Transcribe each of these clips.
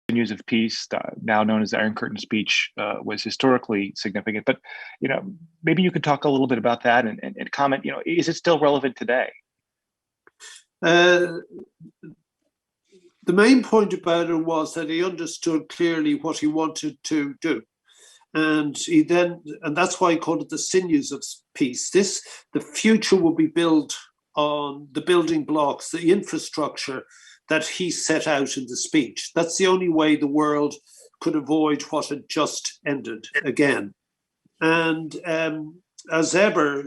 Sinews of Peace, now known as the Iron Curtain speech, was historically significant. But maybe you could talk a little bit about that and comment. Is it still relevant today? The main point about it was that he understood clearly what he wanted to do. And that's why he called it the Sinews of Peace. The future will be built on the building blocks, the infrastructure that he set out in the speech. That's the only way the world could avoid what had just ended again. And as ever,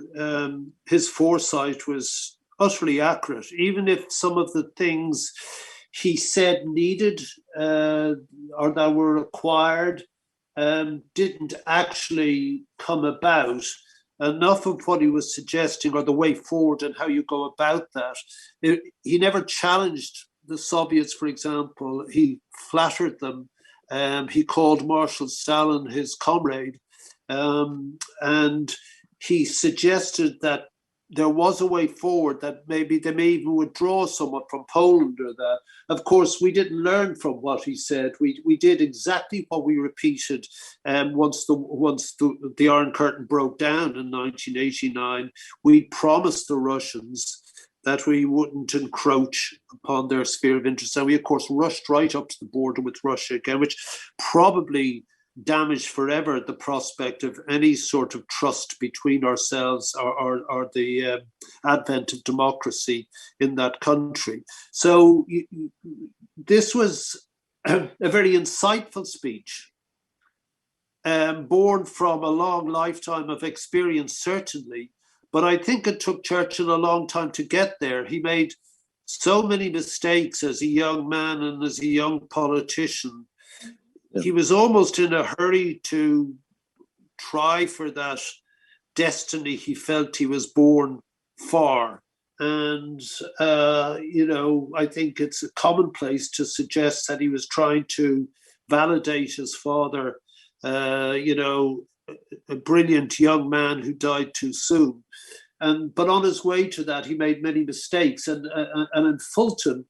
his foresight was utterly accurate, even if some of the things he said needed or that were required didn't actually come about. Enough of what he was suggesting or the way forward and how you go about that. He never challenged the Soviets, for example. He flattered them. He called Marshal Stalin his comrade. And he suggested that there was a way forward, that maybe they may even withdraw somewhat from Poland or that. Of course, we didn't learn from what he said. We did exactly what we repeated once the Iron Curtain broke down in 1989. We promised the Russians that we wouldn't encroach upon their sphere of interest. And we, of course, rushed right up to the border with Russia again, which probably damaged forever the prospect of any sort of trust between ourselves or the advent of democracy in that country. So this was a very insightful speech, born from a long lifetime of experience, certainly. But I think it took Churchill a long time to get there. He made so many mistakes as a young man and as a young politician. He was almost in a hurry to try for that destiny he felt he was born for. And, I think it's a commonplace to suggest that he was trying to validate his father, a brilliant young man who died too soon. But on his way to that, he made many mistakes. And in Fulton,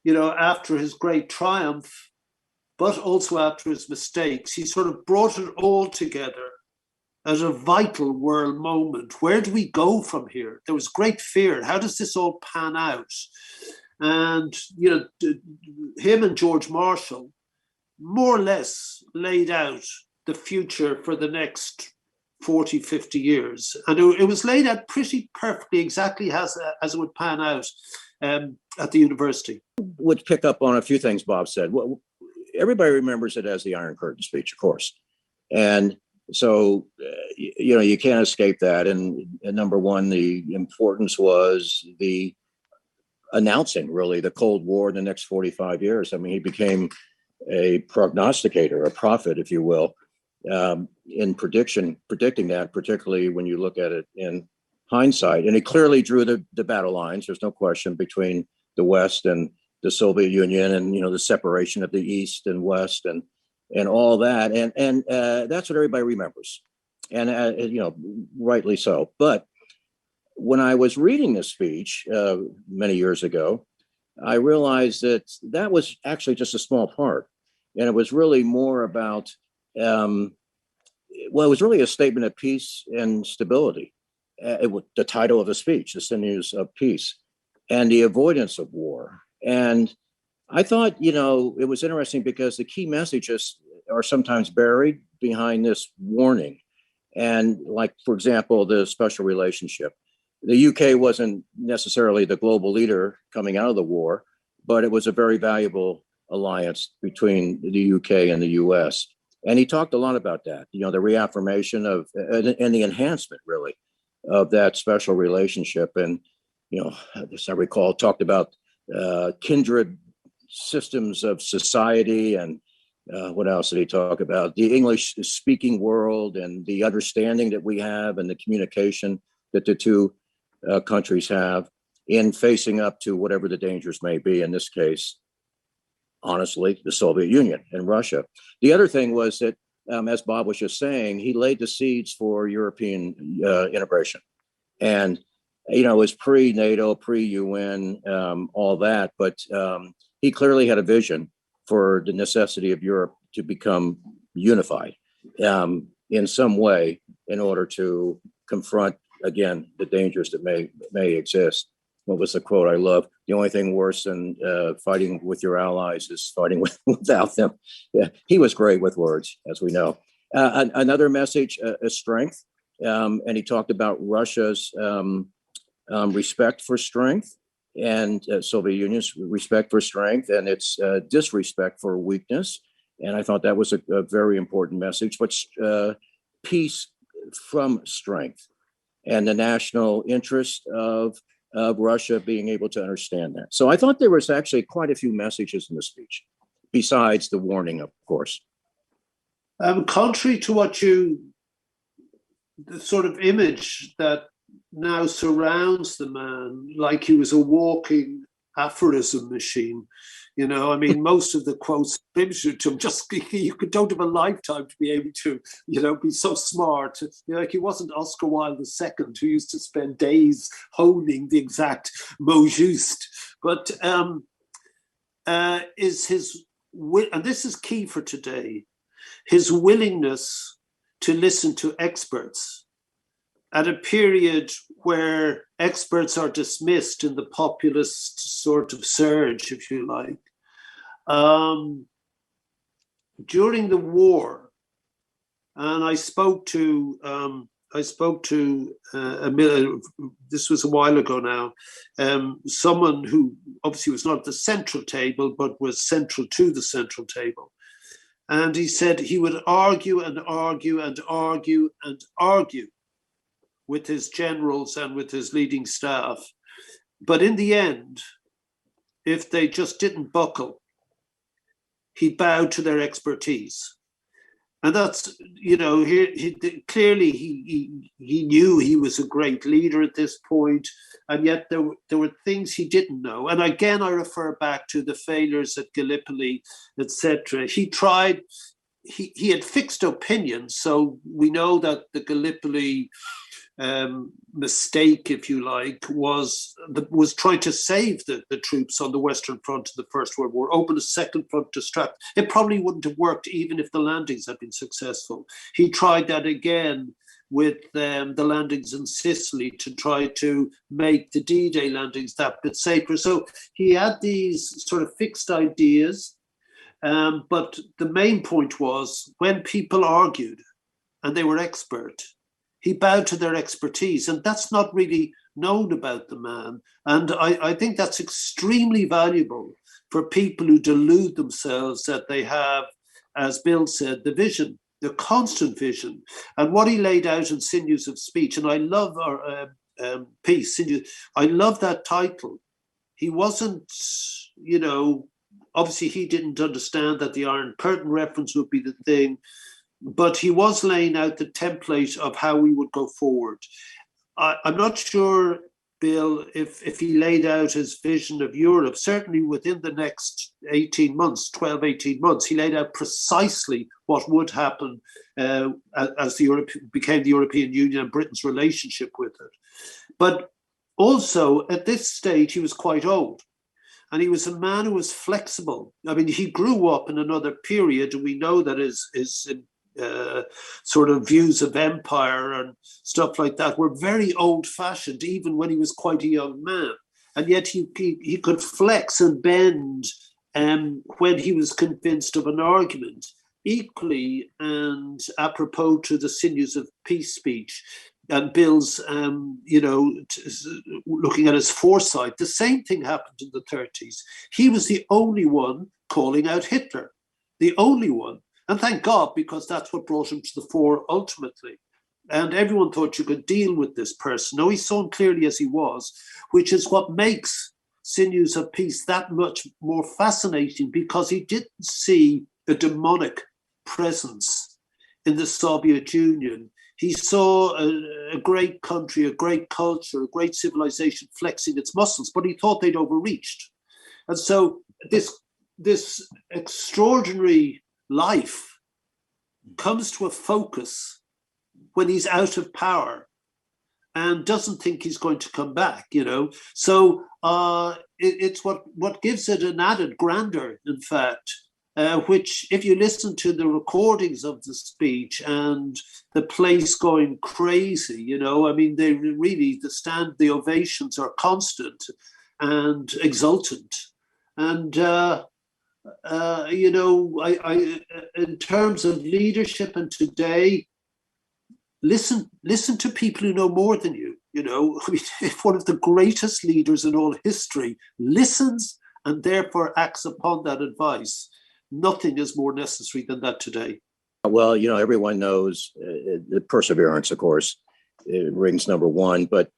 after his great triumph, but also after his mistakes, he sort of brought it all together at a vital world moment. Where do we go from here? There was great fear. How does this all pan out? And, him and George Marshall more or less laid out the future for the next 40, 50 years. And it was laid out pretty perfectly, exactly as it would pan out at the university. Would pick up on a few things Bob said. Well, everybody remembers it as the Iron Curtain speech, of course. And so, you can't escape that. And number one, the importance was the announcing, really, the Cold War in the next 45 years. I mean, he became a prognosticator, a prophet, if you will, in predicting that, particularly when you look at it in hindsight. And he clearly drew the battle lines, there's no question, between the West and the Soviet Union, and the separation of the East and West, and all that, and that's what everybody remembers, and rightly so. But when I was reading this speech many years ago, I realized that was actually just a small part, and it was really more about it was really a statement of peace and stability. The title of the speech, "The Sinews of Peace," and the avoidance of war. And I thought, it was interesting because the key messages are sometimes buried behind this warning. And like, for example, the special relationship. The UK wasn't necessarily the global leader coming out of the war, but it was a very valuable alliance between the UK and the US. And he talked a lot about that, the reaffirmation of and the enhancement, really, of that special relationship. And, as I recall, talked about kindred systems of society, and what else did he talk about? The English speaking world and the understanding that we have and the communication that the two countries have in facing up to whatever the dangers may be. In this case, honestly, the Soviet Union and Russia. The other thing was that, as Bob was just saying, he laid the seeds for European integration. And it was pre-NATO, pre-UN, all that. But he clearly had a vision for the necessity of Europe to become unified in some way in order to confront, again, the dangers that may exist. What was the quote I love? The only thing worse than fighting with your allies is fighting without them. Yeah, he was great with words, as we know. Another message is strength. And he talked about Russia's respect for strength and Soviet Union's respect for strength and its disrespect for weakness. And I thought that was a very important message, but peace from strength and the national interest of Russia being able to understand that. So I thought there was actually quite a few messages in the speech, besides the warning, of course. Contrary to the sort of image that now surrounds the man, like he was a walking aphorism machine. You know, I mean, most of the quotes attributed to him, just you don't have a lifetime to be able to, you know, be so smart. You know, like he wasn't Oscar Wilde II, who used to spend days honing the exact mot juste. But is his, and this is key for today, his willingness to listen to experts at a period where experts are dismissed in the populist sort of surge, if you like. During the war, and I spoke to this was a while ago now, someone who obviously was not at the central table, but was central to the central table. And he said he would argue and argue and argue and argue with his generals and with his leading staff. But in the end, if they just didn't buckle, he bowed to their expertise. And that's, you know, clearly he knew he was a great leader at this point, and yet there were things he didn't know. And again, I refer back to the failures at Gallipoli, etc. He tried, he had fixed opinions. So we know that the Gallipoli mistake, if you like, was trying to save the troops on the Western Front in the First World War, open a second front to strap. It probably wouldn't have worked even if the landings had been successful. He tried that again with the landings in Sicily to try to make the D-Day landings that bit safer. So he had these sort of fixed ideas, but the main point was when people argued and they were expert, he bowed to their expertise, and that's not really known about the man. And I think that's extremely valuable for people who delude themselves that they have, as Bill said, the vision, the constant vision. And what he laid out in Sinews of Speech, and I love our piece, I love that title. He wasn't, you know, obviously he didn't understand that the Iron Curtain reference would be the thing, but he was laying out the template of how we would go forward. I'm not sure, Bill, if he laid out his vision of Europe. Certainly within the next 18 months, he laid out precisely what would happen as became the European Union and Britain's relationship with it. But also at this stage, he was quite old. And he was a man who was flexible. I mean, he grew up in another period, and we know that his sort of views of empire and stuff like that were very old-fashioned, even when he was quite a young man. And yet he could flex and bend when he was convinced of an argument. Equally, and apropos to the Sinews of Peace speech and Bill's, looking at his foresight, the same thing happened in the 30s. He was the only one calling out Hitler, the only one. And thank God, because that's what brought him to the fore ultimately. And everyone thought you could deal with this person. No, he saw him clearly as he was, which is what makes Sinews of Peace that much more fascinating, because he didn't see a demonic presence in the Soviet Union. He saw a great country, a great culture, a great civilization flexing its muscles, but he thought they'd overreached. And so this extraordinary life comes to a focus when he's out of power and doesn't think he's going to come back, you know. So it's what gives it an added grandeur, in fact, which, if you listen to the recordings of the speech and the place going crazy, I mean, they really, the ovations are constant and exultant. And, in terms of leadership and today, listen to people who know more than you. I mean, if one of the greatest leaders in all history listens and therefore acts upon that advice, nothing is more necessary than that today. Well, everyone knows the perseverance, of course, rings number one. But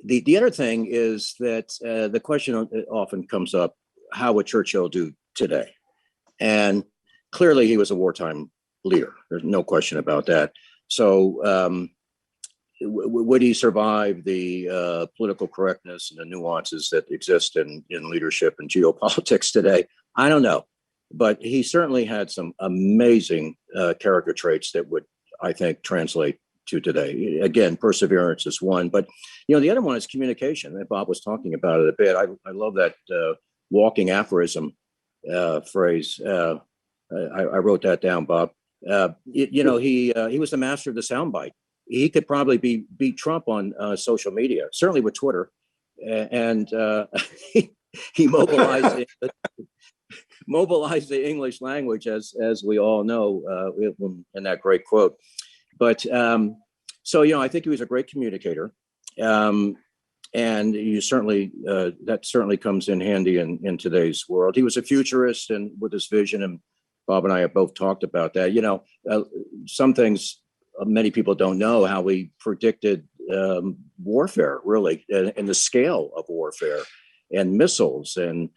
the other thing is that the question often comes up, how would Churchill do today? And clearly he was a wartime leader. There's no question about that. So would he survive the political correctness and the nuances that exist in leadership and geopolitics today? I don't know. But he certainly had some amazing character traits that would, I think, translate to today. Again, perseverance is one. But, the other one is communication. And Bob was talking about it a bit. I love that walking aphorism phrase. I wrote that down, Bob. He was the master of the soundbite. He could probably beat Trump on social media, certainly with Twitter. And he mobilized the English language, as we all know, in that great quote. But I think he was a great communicator, and you certainly that certainly comes in handy in today's world. He was a futurist, and with his vision, and Bob and I have both talked about that. Some things many people don't know, how he predicted warfare, really, and the scale of warfare, and missiles, and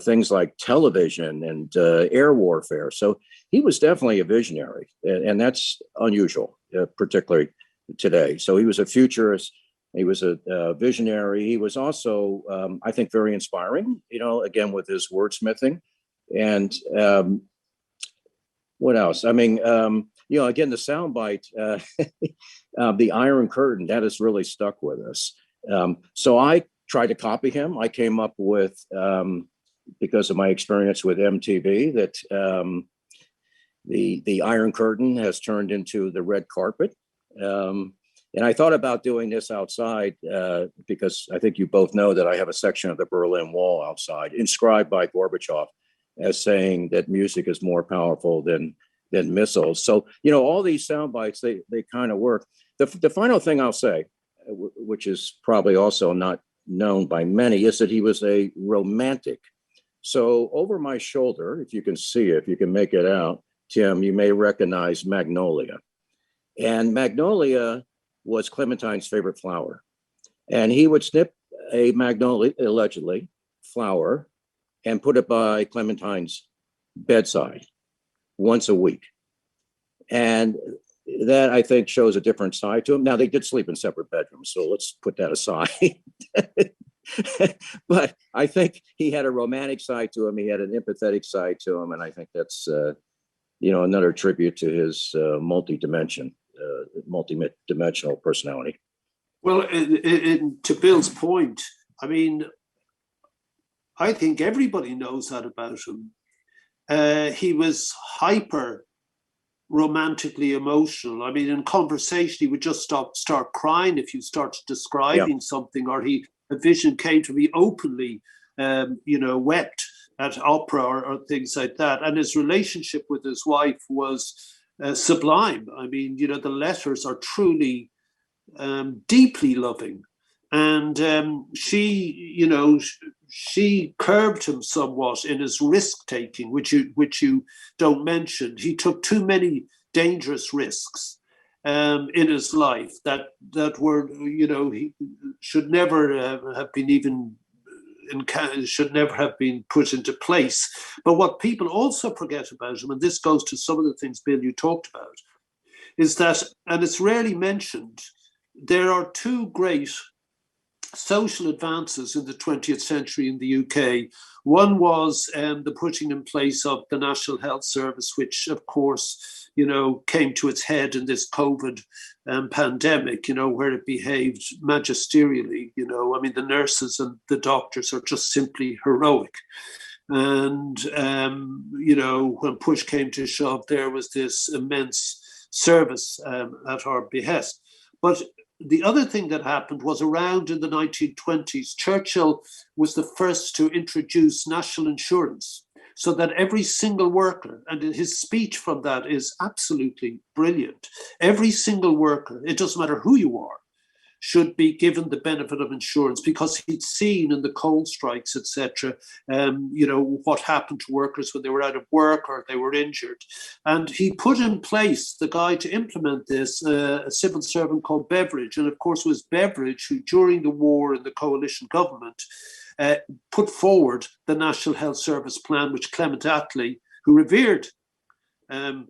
things like television and air warfare. So he was definitely a visionary, and that's unusual, particularly today. So he was a futurist. He was a visionary. He was also, I think, very inspiring, again, with his wordsmithing. And what else? I mean, again, the soundbite, the Iron Curtain, that has really stuck with us. So I tried to copy him. I came up with, because of my experience with MTV, that the Iron Curtain has turned into the red carpet. And I thought about doing this outside because I think you both know that I have a section of the Berlin Wall outside, inscribed by Gorbachev as saying that music is more powerful than missiles. So, all these sound bites, they kind of work. The final thing I'll say, which is probably also not known by many, is that he was a romantic. So over my shoulder, if you can see it, if you can make it out, Tim, you may recognize magnolia. And magnolia was Clementine's favorite flower. And he would snip a magnolia, allegedly, flower, and put it by Clementine's bedside once a week. And that, I think, shows a different side to him. Now, they did sleep in separate bedrooms, so let's put that aside. But I think he had a romantic side to him. He had an empathetic side to him. And I think that's, another tribute to his multi-dimensional personality. Well, to Bill's point, I mean, I think everybody knows that about him. He was hyper romantically emotional. I mean, in conversation, he would just start crying if you start describing something, or a vision came to me openly, wept at opera or things like that. And his relationship with his wife was sublime. I mean, the letters are truly deeply loving. And she curbed him somewhat in his risk taking, which you don't mention. He took too many dangerous risks in his life that were, he should never have been should never have been put into place. But what people also forget about him, and this goes to some of the things, Bill, you talked about, is that, and it's rarely mentioned, there are two great social advances in the 20th century in the UK. One was the putting in place of the National Health Service, which, of course, came to its head in this COVID pandemic, where it behaved magisterially. I mean, the nurses and the doctors are just simply heroic. And, when push came to shove, there was this immense service at our behest. But the other thing that happened was around in the 1920s, Churchill was the first to introduce national insurance so that every single worker, and his speech from that is absolutely brilliant, every single worker, it doesn't matter who you are, should be given the benefit of insurance, because he'd seen in the coal strikes, etc., what happened to workers when they were out of work or they were injured. And he put in place the guy to implement this, a civil servant called Beveridge. And of course, it was Beveridge who, during the war in the coalition government, put forward the National Health Service plan, which Clement Attlee, who revered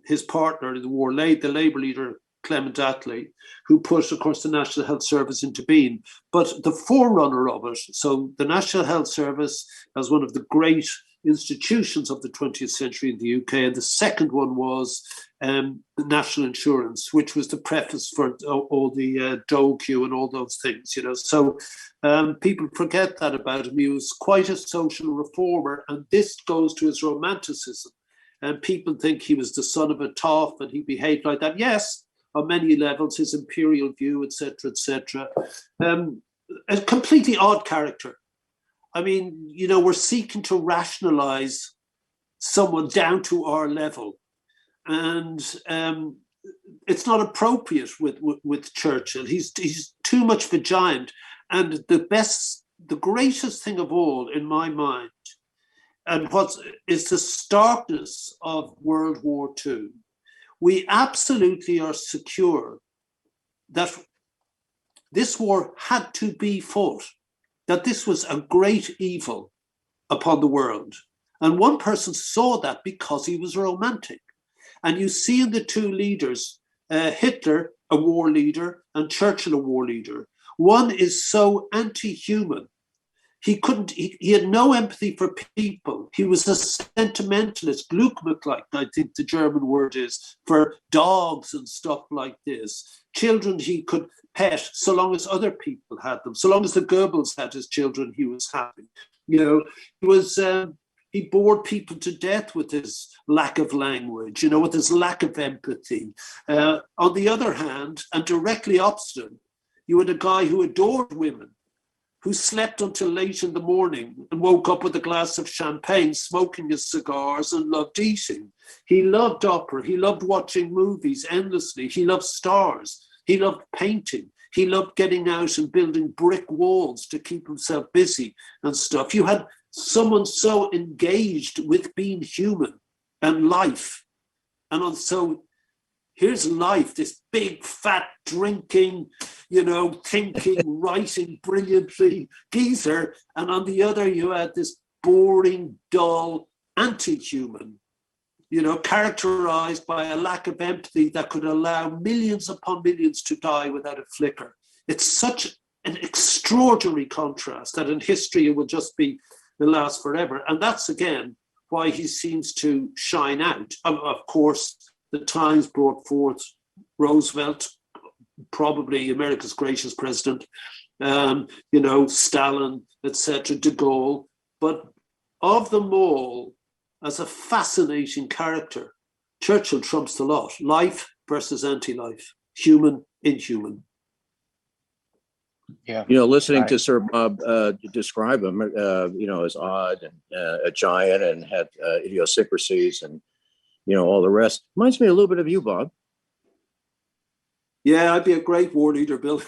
his partner in the war, the Labour leader, Clement Attlee, who put, of course, the National Health Service into being. But the forerunner of it, so the National Health Service as one of the great institutions of the 20th century in the UK, and the second one was the National Insurance, which was the preface for all the dole queue and all those things, So people forget that about him. He was quite a social reformer, and this goes to his romanticism. And people think he was the son of a toff and he behaved like that. Yes, on many levels, his imperial view, etc., etc. A completely odd character. I mean, we're seeking to rationalize someone down to our level. And it's not appropriate with Churchill. He's too much of a giant. And the greatest thing of all, in my mind, and what is the starkness of World War II, we absolutely are secure that this war had to be fought, that this was a great evil upon the world. And one person saw that because he was romantic. And you see in the two leaders, Hitler, a war leader, and Churchill, a war leader, one is so anti-human. He had no empathy for people. He was a sentimentalist, Glücklich, I think the German word is, for dogs and stuff like this. Children he could pet so long as other people had them. So long as the Goebbels had his children, he was happy. He bored people to death with his lack of language, with his lack of empathy. On the other hand, and directly opposite, you had a guy who adored women, who slept until late in the morning and woke up with a glass of champagne, smoking his cigars, and loved eating. He loved opera. He loved watching movies endlessly. He loved stars. He loved painting. He loved getting out and building brick walls to keep himself busy and stuff. You had someone so engaged with being human and life. And so here's life, this big, fat, drinking, thinking, writing brilliantly geezer. And on the other, you had this boring, dull, anti-human, characterized by a lack of empathy that could allow millions upon millions to die without a flicker. It's such an extraordinary contrast that in history it will just be, it'll last forever. And that's, again, why he seems to shine out. Of course, the Times brought forth Roosevelt, probably America's greatest president, Stalin, etc., de Gaulle. But of them all, as a fascinating character, Churchill trumps the lot. Life versus anti-life, human, inhuman. Yeah. Listening to Sir Bob describe him, as odd and a giant and had idiosyncrasies and, all the rest. Reminds me a little bit of you, Bob. Yeah, I'd be a great war leader, Bill.